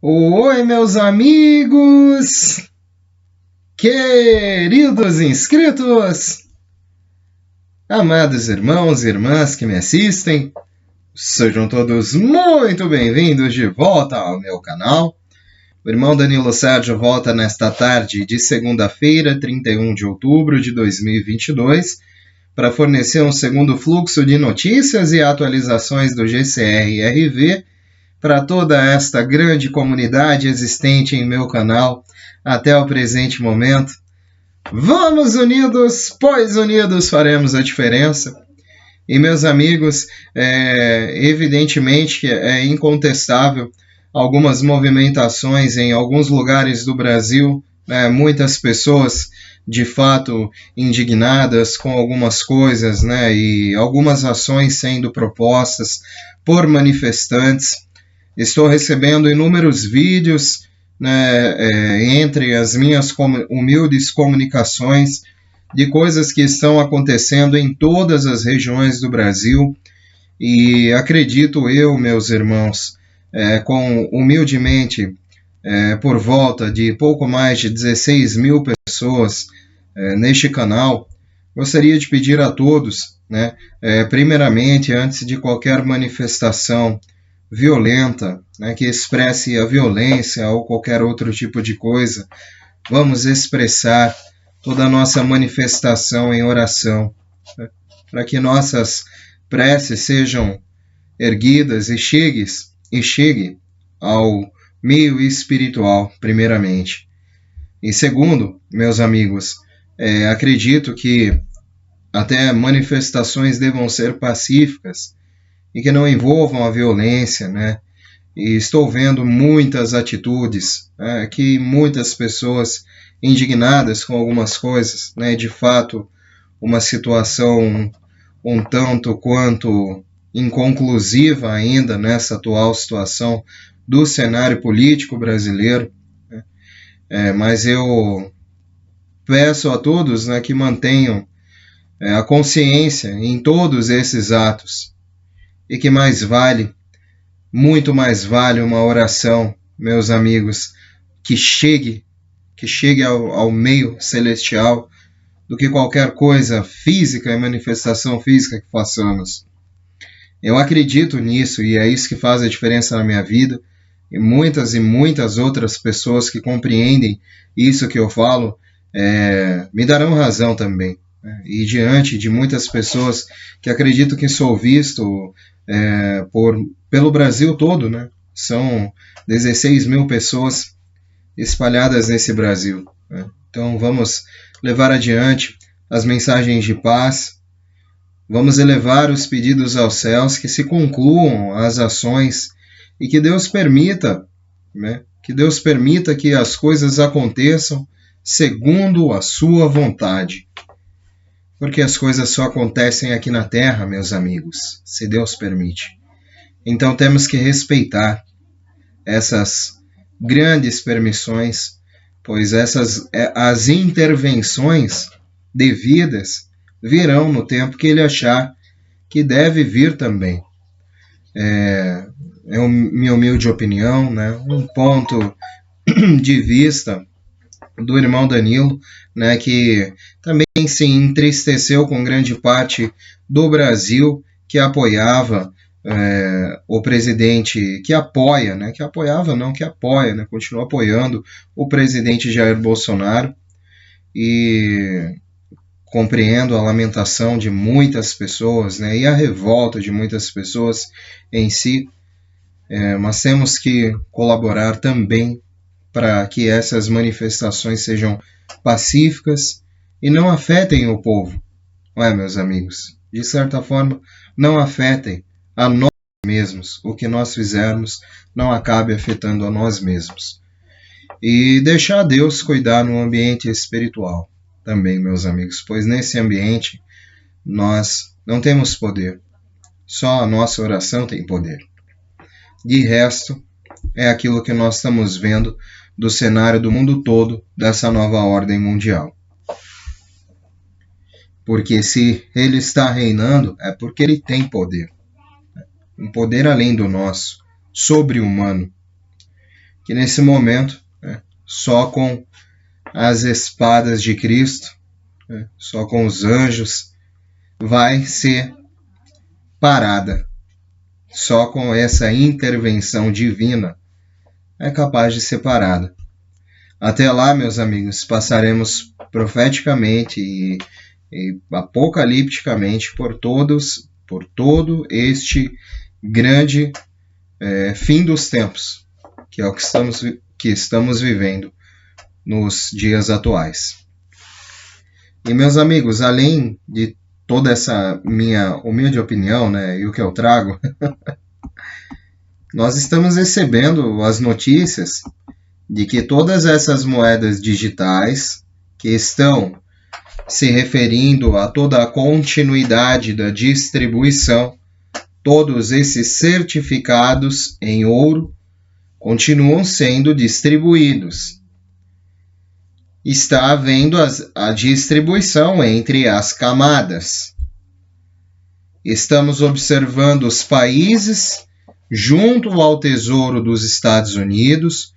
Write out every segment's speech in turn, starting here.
Oi, meus amigos, queridos inscritos, amados irmãos e irmãs que me assistem, sejam todos muito bem-vindos de volta ao meu canal. O irmão Danilo Sérgio volta nesta tarde de segunda-feira, 31 de outubro de 2022, para fornecer um segundo fluxo de notícias e atualizações do GCR-RV para toda esta grande comunidade existente em meu canal até o presente momento. Vamos unidos, pois unidos faremos a diferença. E meus amigos, evidentemente é incontestável algumas movimentações em alguns lugares do Brasil, muitas pessoas de fato indignadas com algumas coisas, e algumas ações sendo propostas por manifestantes. Estou recebendo inúmeros vídeos, entre as minhas humildes comunicações de coisas que estão acontecendo em todas as regiões do Brasil. E acredito eu, meus irmãos, humildemente, por volta de pouco mais de 16 mil pessoas neste canal, gostaria de pedir a todos, primeiramente, antes de qualquer manifestação violenta, que expresse a violência ou qualquer outro tipo de coisa, vamos expressar toda a nossa manifestação em oração, para que nossas preces sejam erguidas e chegue ao meio espiritual, primeiramente. E segundo, meus amigos, acredito que até manifestações devam ser pacíficas e que não envolvam a violência, E estou vendo muitas atitudes, que muitas pessoas indignadas com algumas coisas, De fato, uma situação um tanto quanto inconclusiva ainda nessa atual situação do cenário político brasileiro, mas eu peço a todos, que mantenham a consciência em todos esses atos, e que muito mais vale uma oração, meus amigos, que chegue ao meio celestial, do que qualquer coisa física e manifestação física que façamos. Eu acredito nisso, e é isso que faz a diferença na minha vida, e muitas outras pessoas que compreendem isso que eu falo, me darão razão também. E diante de muitas pessoas que acreditam que sou visto pelo Brasil todo, São 16 mil pessoas espalhadas nesse Brasil. Então vamos levar adiante as mensagens de paz, vamos elevar os pedidos aos céus, que se concluam as ações e que Deus permita, que as coisas aconteçam segundo a sua vontade. Porque as coisas só acontecem aqui na Terra, meus amigos, se Deus permite. Então temos que respeitar essas grandes permissões, pois as intervenções devidas virão no tempo que ele achar que deve vir também. É minha humilde opinião, um ponto de vista do irmão Danilo, que também se entristeceu com grande parte do Brasil que apoiava o presidente, que apoia, continua apoiando o presidente Jair Bolsonaro, e compreendo a lamentação de muitas pessoas, e a revolta de muitas pessoas em si, mas temos que colaborar também para que essas manifestações sejam pacíficas e não afetem o povo, meus amigos? De certa forma, não afetem a nós mesmos. O que nós fizermos não acabe afetando a nós mesmos. E deixar Deus cuidar no ambiente espiritual também, meus amigos, pois nesse ambiente nós não temos poder. Só a nossa oração tem poder. De resto, é aquilo que nós estamos vendo do cenário do mundo todo dessa nova ordem mundial. Porque se ele está reinando, é porque ele tem poder. Um poder além do nosso, sobre-humano. que nesse momento, só com as espadas de Cristo, só com os anjos, vai ser parada. Só com essa intervenção divina é capaz de ser parada. Até lá, meus amigos, passaremos profeticamente e apocalipticamente por todo este grande fim dos tempos, que é o que estamos vivendo nos dias atuais. E, meus amigos, além de toda essa minha humilde opinião, e o que eu trago, nós estamos recebendo as notícias de que todas essas moedas digitais que estão se referindo a toda a continuidade da distribuição, todos esses certificados em ouro continuam sendo distribuídos. Está havendo a distribuição entre as camadas. Estamos observando os países junto ao Tesouro dos Estados Unidos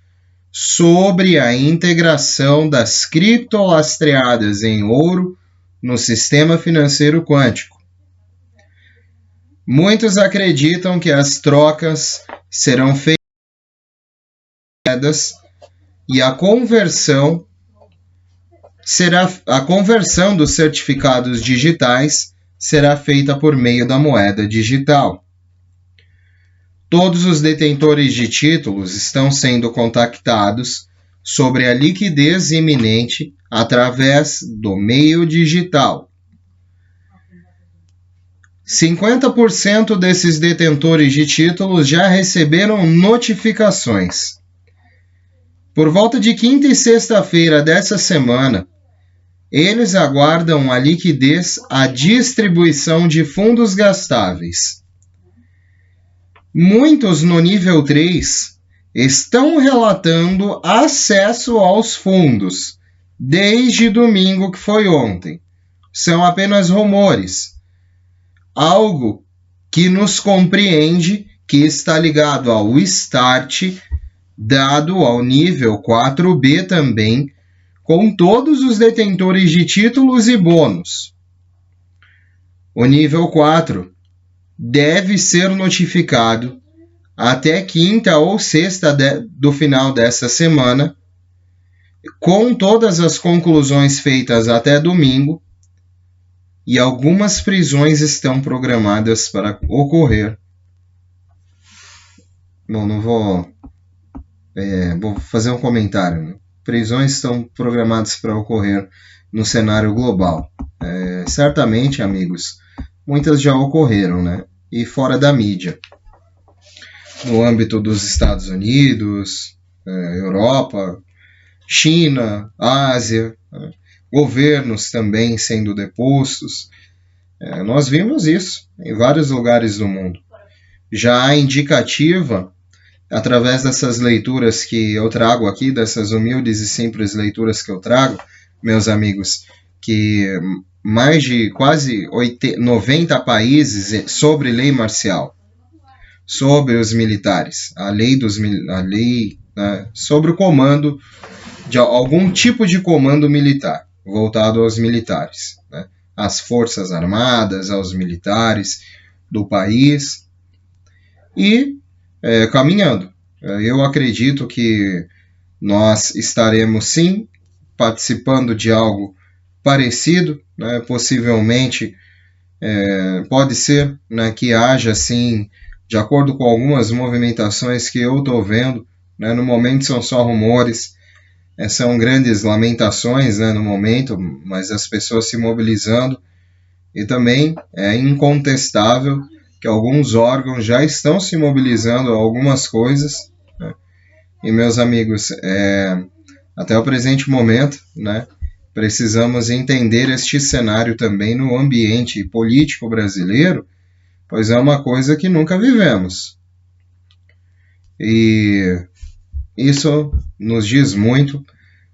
sobre a integração das criptolastreadas em ouro no sistema financeiro quântico. Muitos acreditam que as trocas serão feitas e a conversão dos certificados digitais será feita por meio da moeda digital. Todos os detentores de títulos estão sendo contactados sobre a liquidez iminente através do meio digital. 50% desses detentores de títulos já receberam notificações. Por volta de quinta e sexta-feira dessa semana, eles aguardam a liquidez, a distribuição de fundos gastáveis. Muitos no nível 3 estão relatando acesso aos fundos desde domingo, que foi ontem. São apenas rumores. Algo que nos compreende que está ligado ao start, dado ao nível 4B também, com todos os detentores de títulos e bônus. O nível 4 deve ser notificado até quinta ou sexta do final dessa semana, com todas as conclusões feitas até domingo, e algumas prisões estão programadas para ocorrer. Bom, não vou... vou fazer um comentário. Prisões estão programadas para ocorrer no cenário global. Certamente, amigos, muitas já ocorreram, e fora da mídia. No âmbito dos Estados Unidos, Europa, China, Ásia, governos também sendo depostos. Nós vimos isso em vários lugares do mundo. Já há indicativa, através dessas leituras que eu trago aqui, dessas humildes e simples leituras que eu trago, meus amigos, que mais de quase 90 países sobre lei marcial, sobre os militares, sobre o comando, de algum tipo de comando militar, voltado aos militares, às forças armadas, aos militares do país, e caminhando. Eu acredito que nós estaremos sim participando de algo parecido, possivelmente pode ser que haja sim, de acordo com algumas movimentações que eu estou vendo, no momento são só rumores, são grandes lamentações no momento, mas as pessoas se mobilizando, e também é incontestável que alguns órgãos já estão se mobilizando a algumas coisas, e meus amigos, até o presente momento, precisamos entender este cenário também no ambiente político brasileiro, pois é uma coisa que nunca vivemos. E isso nos diz muito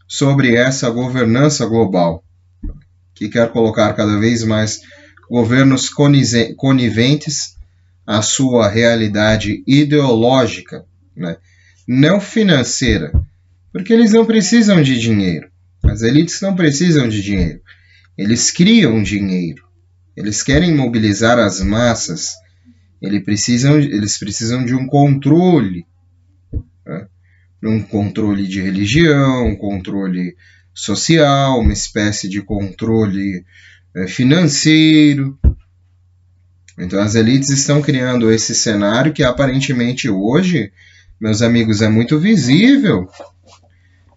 sobre essa governança global, que quer colocar cada vez mais governos coniventes à sua realidade ideológica, não financeira, porque eles não precisam de dinheiro. As elites não precisam de dinheiro. Eles criam dinheiro. Eles querem mobilizar as massas. Eles precisam de um controle. Né? Um controle de religião, um controle social, uma espécie de controle financeiro. Então as elites estão criando esse cenário que aparentemente hoje, meus amigos, é muito visível.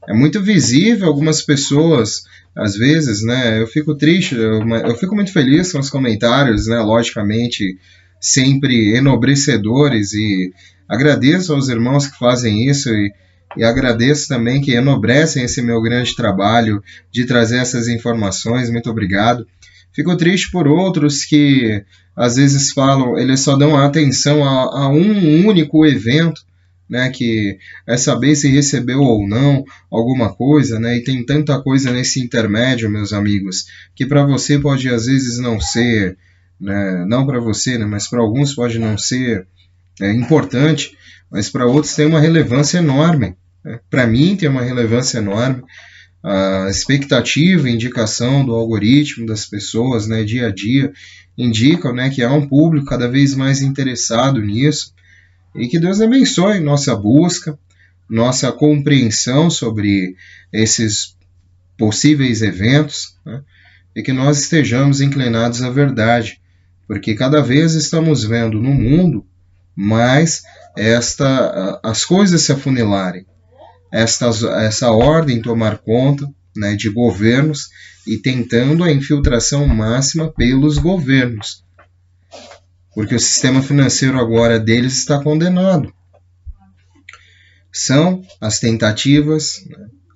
É muito visível. Algumas pessoas, às vezes, né, eu fico triste, eu fico muito feliz com os comentários, né, logicamente, sempre enobrecedores, e agradeço aos irmãos que fazem isso, e agradeço também que enobrecem esse meu grande trabalho de trazer essas informações. Muito obrigado. Fico triste por outros que, às vezes, falam, eles só dão atenção a um único evento, né, que é saber se recebeu ou não alguma coisa, né, e tem tanta coisa nesse intermédio, meus amigos, que para você pode às vezes não ser, né, não para você, né, mas para alguns pode não ser importante, mas para outros tem uma relevância enorme. Né? Para mim tem uma relevância enorme. A expectativa e indicação do algoritmo das pessoas, né, dia a dia, indicam, né, que há um público cada vez mais interessado nisso. E que Deus abençoe nossa busca, nossa compreensão sobre esses possíveis eventos, né? E que nós estejamos inclinados à verdade, porque cada vez estamos vendo no mundo mais as coisas se afunilarem, essa ordem tomar conta, né, de governos e tentando a infiltração máxima pelos governos. Porque o sistema financeiro agora deles está condenado. São as tentativas,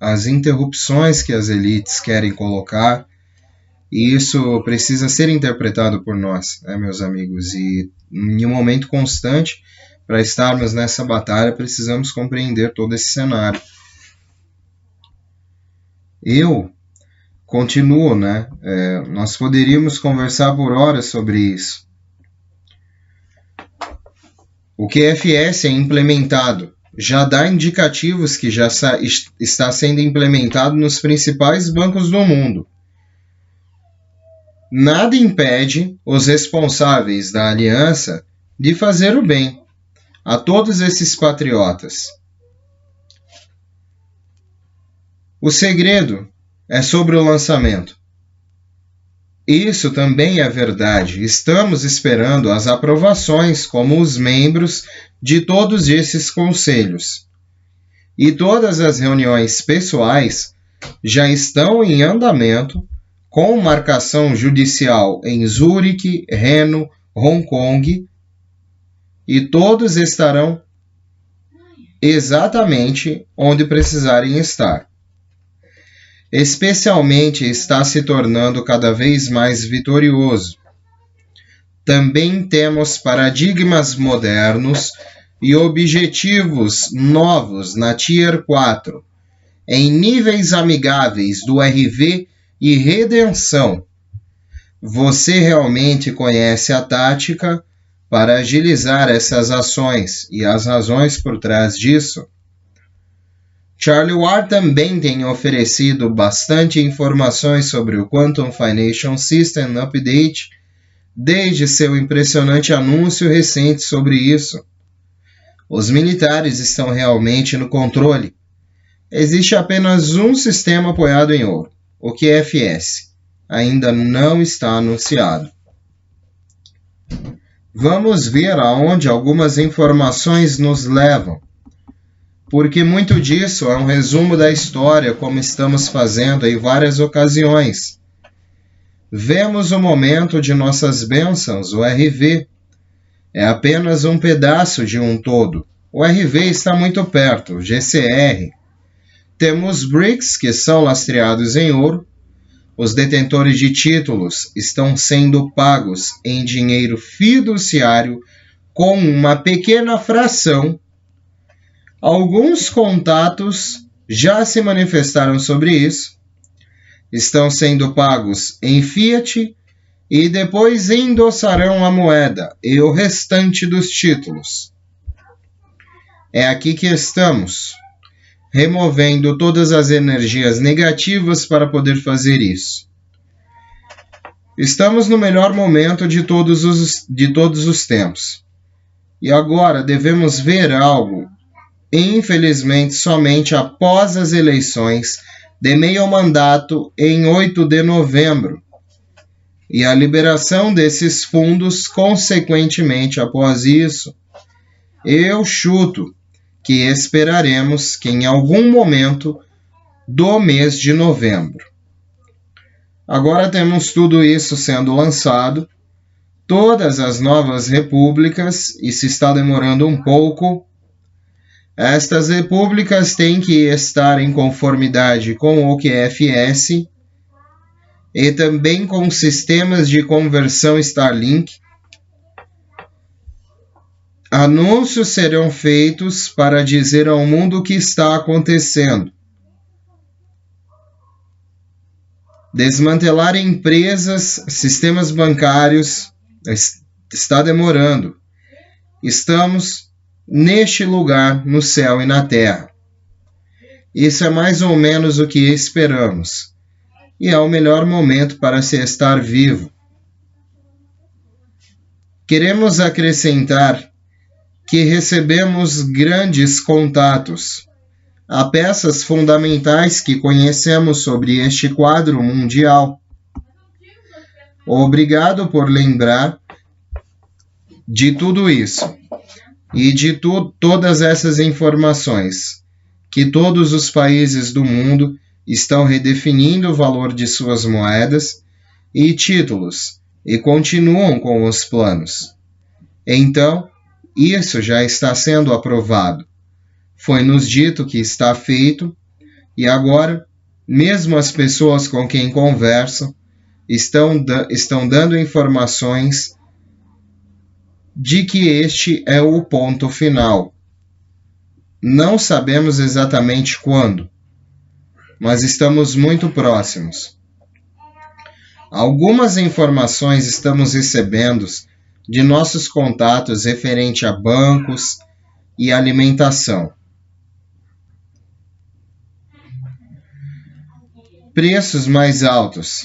as interrupções que as elites querem colocar, e isso precisa ser interpretado por nós, né, meus amigos, e em um momento constante, para estarmos nessa batalha, precisamos compreender todo esse cenário. Eu continuo, né? Nós poderíamos conversar por horas sobre isso. O QFS é implementado, já dá indicativos que já está sendo implementado nos principais bancos do mundo. Nada impede os responsáveis da aliança de fazer o bem a todos esses patriotas. O segredo é sobre o lançamento. Isso também é verdade. Estamos esperando as aprovações como os membros de todos esses conselhos. E todas as reuniões pessoais já estão em andamento, com marcação judicial em Zurique, Reno, Hong Kong, e todos estarão exatamente onde precisarem estar. Especialmente está se tornando cada vez mais vitorioso. Também temos paradigmas modernos e objetivos novos na Tier 4, em níveis amigáveis do RV e redenção. Você realmente conhece a tática para agilizar essas ações e as razões por trás disso? Charlie Ward também tem oferecido bastante informações sobre o Quantum Financial System Update desde seu impressionante anúncio recente sobre isso. Os militares estão realmente no controle. Existe apenas um sistema apoiado em ouro, o QFS. Ainda não está anunciado. Vamos ver aonde algumas informações nos levam, porque muito disso é um resumo da história, como estamos fazendo em várias ocasiões. Vemos o momento de nossas bênçãos, o RV. É apenas um pedaço de um todo. O RV está muito perto, o GCR. Temos BRICS, que são lastreados em ouro. Os detentores de títulos estão sendo pagos em dinheiro fiduciário com uma pequena fração. Alguns contatos já se manifestaram sobre isso. Estão sendo pagos em fiat e depois endossarão a moeda e o restante dos títulos. É aqui que estamos, removendo todas as energias negativas para poder fazer isso. Estamos no melhor momento de todos os tempos. E agora devemos ver algo, infelizmente, somente após as eleições de meio mandato em 8 de novembro. E a liberação desses fundos, consequentemente, após isso, eu chuto que esperaremos que em algum momento do mês de novembro. Agora temos tudo isso sendo lançado, todas as novas repúblicas, e se está demorando um pouco. Estas repúblicas têm que estar em conformidade com o QFS e também com sistemas de conversão Starlink. Anúncios serão feitos para dizer ao mundo o que está acontecendo. Desmantelar empresas, sistemas bancários, está demorando. Estamos neste lugar, no céu e na terra. Isso é mais ou menos o que esperamos. E é o melhor momento para se estar vivo. Queremos acrescentar que recebemos grandes contatos. Há peças fundamentais que conhecemos sobre este quadro mundial. Obrigado por lembrar de tudo isso e de todas essas informações, que todos os países do mundo estão redefinindo o valor de suas moedas e títulos e continuam com os planos. Então, isso já está sendo aprovado. Foi-nos dito que está feito, e agora, mesmo as pessoas com quem conversam estão dando informações de que este é o ponto final. Não sabemos exatamente quando, mas estamos muito próximos. Algumas informações estamos recebendo de nossos contatos referente a bancos e alimentação. Preços mais altos,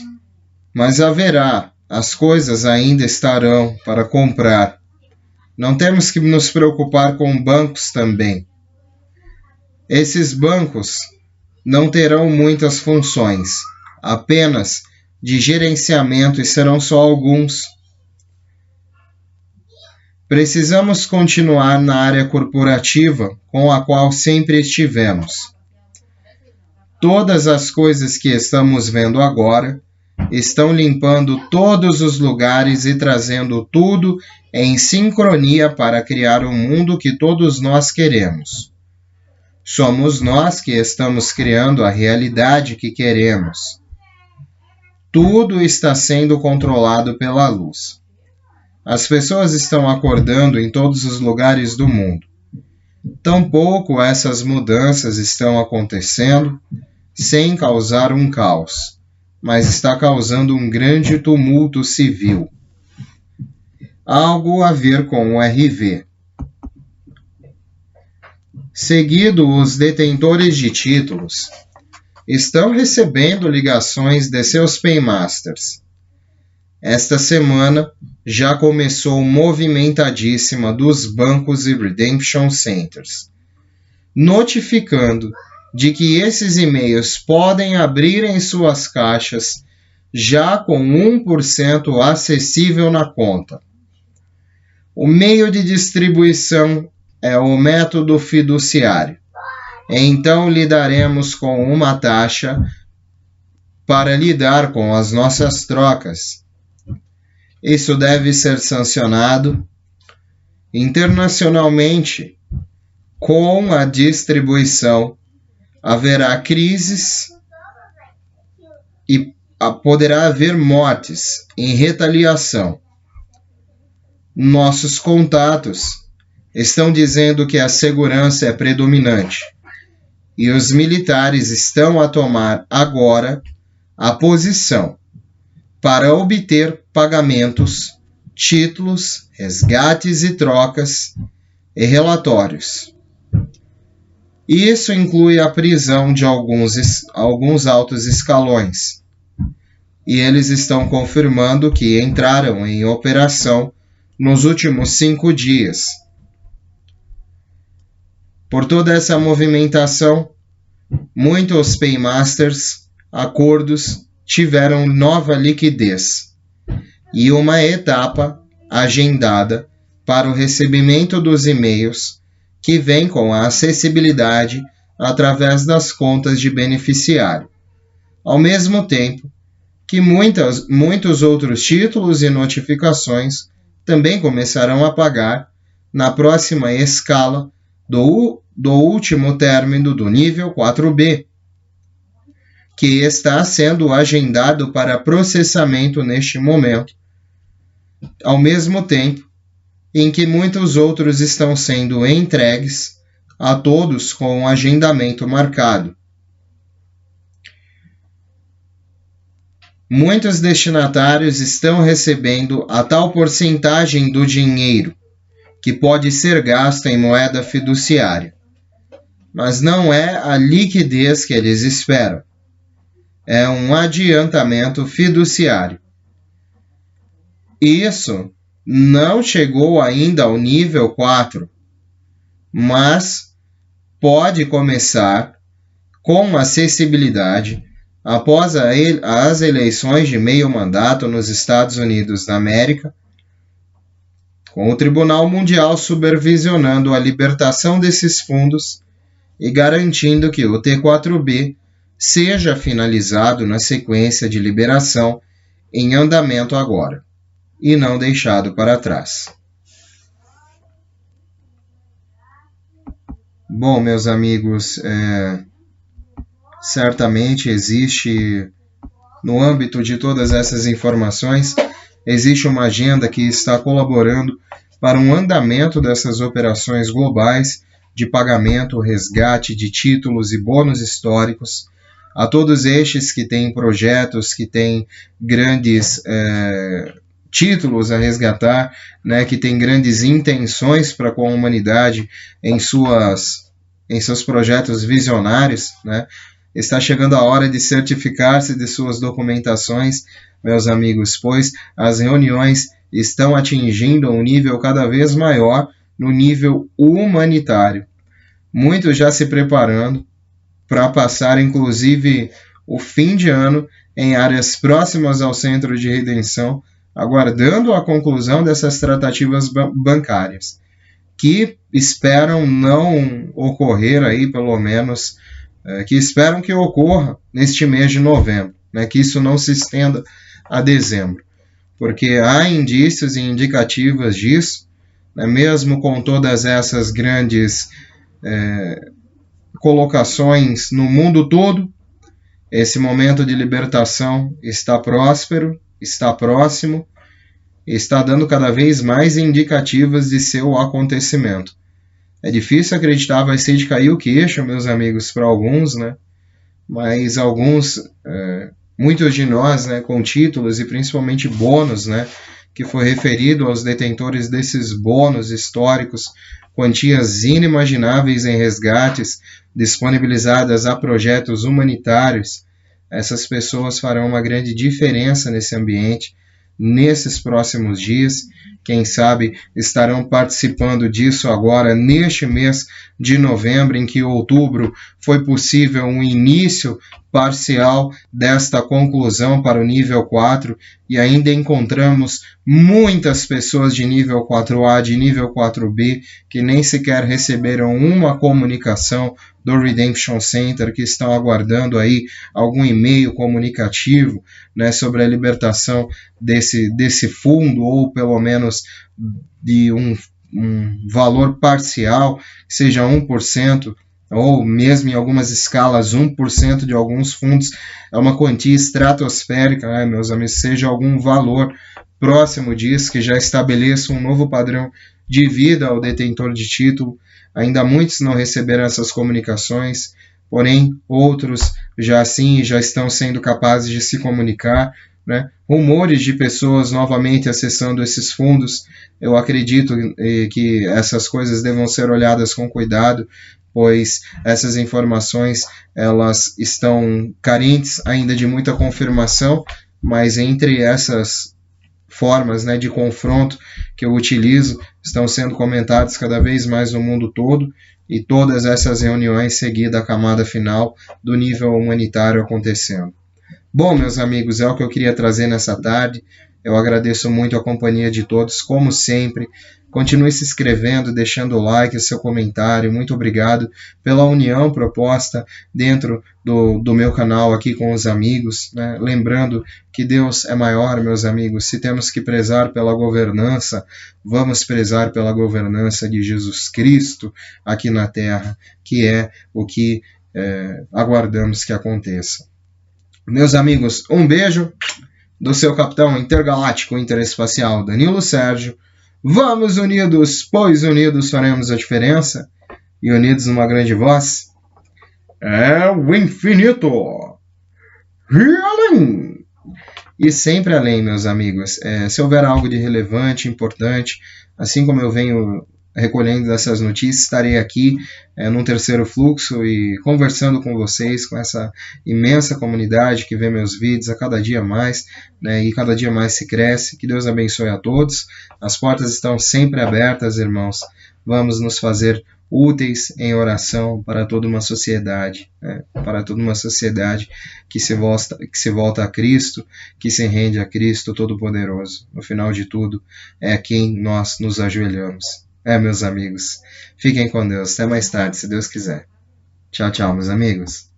mas haverá, as coisas ainda estarão para comprar. Não temos que nos preocupar com bancos também. Esses bancos não terão muitas funções, apenas de gerenciamento, e serão só alguns. Precisamos continuar na área corporativa com a qual sempre estivemos. Todas as coisas que estamos vendo agora estão limpando todos os lugares e trazendo tudo em sincronia para criar o mundo que todos nós queremos. Somos nós que estamos criando a realidade que queremos. Tudo está sendo controlado pela luz. As pessoas estão acordando em todos os lugares do mundo. Tampouco essas mudanças estão acontecendo sem causar um caos, mas está causando um grande tumulto civil. Algo a ver com o RV. Seguido, os detentores de títulos estão recebendo ligações de seus paymasters. Esta semana já começou movimentadíssima dos bancos e redemption centers, notificando de que esses e-mails podem abrir em suas caixas já com 1% acessível na conta. O meio de distribuição é o método fiduciário. Então lidaremos com uma taxa para lidar com as nossas trocas. Isso deve ser sancionado internacionalmente. Com a distribuição haverá crises e poderá haver mortes em retaliação. Nossos contatos estão dizendo que a segurança é predominante e os militares estão a tomar agora a posição para obter pagamentos, títulos, resgates e trocas e relatórios. Isso inclui a prisão de alguns altos escalões. E eles estão confirmando que entraram em operação nos últimos 5 dias. Por toda essa movimentação, muitos paymasters, acordos tiveram nova liquidez e uma etapa agendada para o recebimento dos e-mails que vem com a acessibilidade através das contas de beneficiário, ao mesmo tempo que muitos outros títulos e notificações também começarão a pagar na próxima escala do último término do nível 4B, que está sendo agendado para processamento neste momento, ao mesmo tempo em que muitos outros estão sendo entregues a todos com um agendamento marcado. Muitos destinatários estão recebendo a tal porcentagem do dinheiro que pode ser gasto em moeda fiduciária, mas não é a liquidez que eles esperam. É um adiantamento fiduciário. Isso não chegou ainda ao nível 4, mas pode começar com acessibilidade após as eleições de meio mandato nos Estados Unidos da América, com o Tribunal Mundial supervisionando a libertação desses fundos e garantindo que o T4B seja finalizado na sequência de liberação em andamento agora, e não deixado para trás. Bom, meus amigos, certamente existe, no âmbito de todas essas informações, existe uma agenda que está colaborando para um andamento dessas operações globais de pagamento, resgate de títulos e bônus históricos, a todos estes que têm projetos, que têm grandes títulos a resgatar, né, que têm grandes intenções para com a humanidade em seus projetos visionários, né? Está chegando a hora de certificar-se de suas documentações, meus amigos, pois as reuniões estão atingindo um nível cada vez maior no nível humanitário. Muitos já se preparando para passar, inclusive, o fim de ano em áreas próximas ao centro de redenção, aguardando a conclusão dessas tratativas bancárias, que esperam não ocorrer aí, pelo menos, que esperam que ocorra neste mês de novembro, né, que isso não se estenda a dezembro, porque há indícios e indicativas disso, né, mesmo com todas essas grandes colocações no mundo todo, esse momento de libertação está próspero, está próximo, está dando cada vez mais indicativas de seu acontecimento. É difícil acreditar, vai ser de cair o queixo, meus amigos, para alguns, né? Mas alguns, muitos de nós, né, com títulos e principalmente bônus, né, que foi referido aos detentores desses bônus históricos, quantias inimagináveis em resgates disponibilizadas a projetos humanitários, essas pessoas farão uma grande diferença nesse ambiente, nesses próximos dias. Quem sabe estarão participando disso agora, neste mês de novembro, em que outubro foi possível um início parcial desta conclusão para o nível 4, e ainda encontramos muitas pessoas de nível 4A, de nível 4B, que nem sequer receberam uma comunicação do Redemption Center, que estão aguardando aí algum e-mail comunicativo, né, sobre a libertação desse fundo, ou pelo menos de um valor parcial, que seja 1%, ou mesmo em algumas escalas 1% de alguns fundos, é uma quantia estratosférica, né, meus amigos, seja algum valor próximo disso, que já estabeleça um novo padrão de vida ao detentor de título. Ainda muitos não receberam essas comunicações, porém outros já sim já estão sendo capazes de se comunicar, né? Rumores de pessoas novamente acessando esses fundos, eu acredito que essas coisas devam ser olhadas com cuidado, pois essas informações elas estão carentes ainda de muita confirmação, mas entre essas formas, né, de confronto que eu utilizo estão sendo comentadas cada vez mais no mundo todo, e todas essas reuniões seguidas a camada final do nível humanitário acontecendo. Bom, meus amigos, é o que eu queria trazer nessa tarde. Eu agradeço muito a companhia de todos, como sempre. Continue se inscrevendo, deixando o like, o seu comentário. Muito obrigado pela união proposta dentro do meu canal aqui com os amigos, né? Lembrando que Deus é maior, meus amigos. Se temos que prezar pela governança, vamos prezar pela governança de Jesus Cristo aqui na Terra, que é o que aguardamos que aconteça. Meus amigos, um beijo do seu capitão intergaláctico interespacial Danilo Sérgio. Vamos unidos, pois unidos faremos a diferença. E unidos numa grande voz é o infinito. E além. E sempre além, meus amigos. Se houver algo de relevante, importante, assim como eu venho recolhendo essas notícias, estarei aqui num terceiro fluxo e conversando com vocês, com essa imensa comunidade que vê meus vídeos a cada dia mais, né, e cada dia mais se cresce. Que Deus abençoe a todos. As portas estão sempre abertas, irmãos. Vamos nos fazer úteis em oração para toda uma sociedade, né, para toda uma sociedade que se volta a Cristo, que se rende a Cristo Todo-Poderoso. No final de tudo, é a quem nós nos ajoelhamos. Meus amigos, fiquem com Deus. Até mais tarde, se Deus quiser. Tchau, tchau, meus amigos.